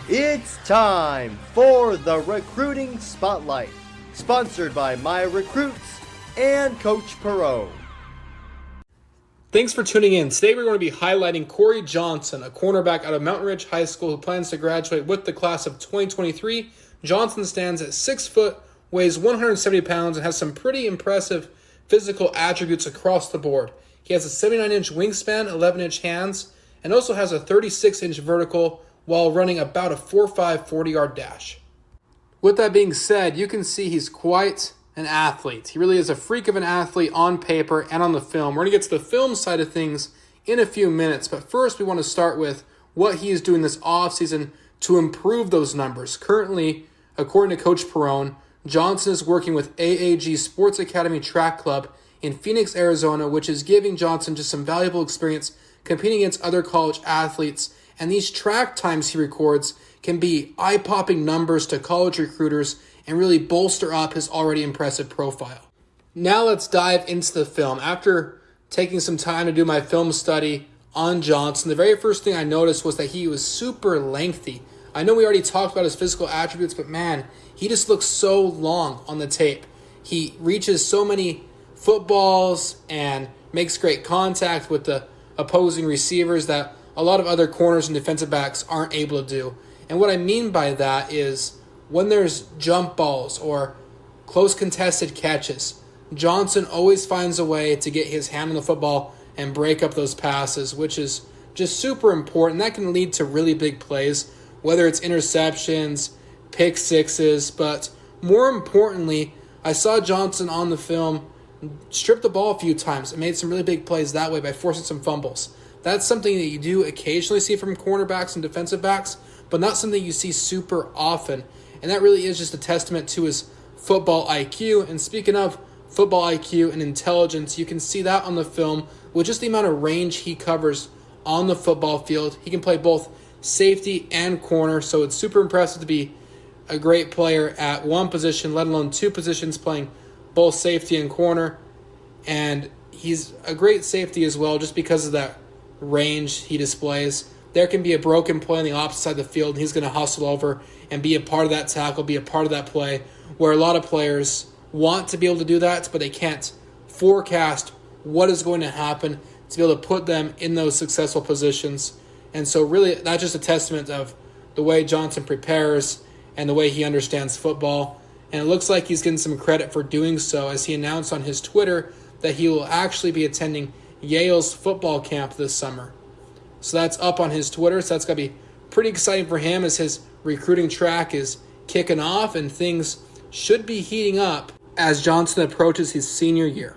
It's time for the Recruiting Spotlight, sponsored by My Recruits and Coach Perot. Thanks for tuning in. Today we're going to be highlighting Korey Johnson, a cornerback out of Mountain Ridge High School who plans to graduate with the class of 2023. Johnson stands at 6 foot, weighs 170 pounds, and has some pretty impressive physical attributes across the board. He has a 79-inch wingspan, 11-inch hands, and also has a 36-inch vertical while running about a 4.5 40-yard dash. With that being said, you can see he's quite an athlete. He really is a freak of an athlete on paper and on the film. We're going to get to the film side of things in a few minutes, but first we want to start with what he is doing this offseason to improve those numbers. Currently, according to Coach Perot, Johnson is working with AAG Sports Academy Track Club in Phoenix, Arizona, which is giving Johnson just some valuable experience competing against other college athletes. And these track times he records can be eye-popping numbers to college recruiters and really bolster up his already impressive profile. Now let's dive into the film. After taking some time to do my film study on Johnson, the very first thing I noticed was that he was super lengthy. I know we already talked about his physical attributes, but man, he just looks so long on the tape. He reaches so many footballs and makes great contact with the opposing receivers that a lot of other corners and defensive backs aren't able to do. And what I mean by that is when there's jump balls or close contested catches, Johnson always finds a way to get his hand on the football and break up those passes, which is just super important. That can lead to really big plays, whether it's interceptions, pick sixes, but more importantly, I saw Johnson on the film strip the ball a few times and made some really big plays that way by forcing some fumbles. That's something that you do occasionally see from cornerbacks and defensive backs, but not something you see super often. And that really is just a testament to his football IQ. And speaking of football IQ and intelligence, you can see that on the film with just the amount of range he covers on the football field. He can play both safety and corner, so it's super impressive to be a great player at one position, let alone two positions, playing both safety and corner. And he's a great safety as well just because of that range he displays. There can be a broken play on the opposite side of the field, and he's going to hustle over and be a part of that tackle, be a part of that play, where a lot of players want to be able to do that, but they can't forecast what is going to happen to be able to put them in those successful positions. And so really, that's just a testament of the way Johnson prepares and the way he understands football. And it looks like he's getting some credit for doing so, as he announced on his Twitter that he will actually be attending Yale's football camp this summer. So that's up on his Twitter, so that's going to be pretty exciting for him as his recruiting track is kicking off and things should be heating up as Johnson approaches his senior year.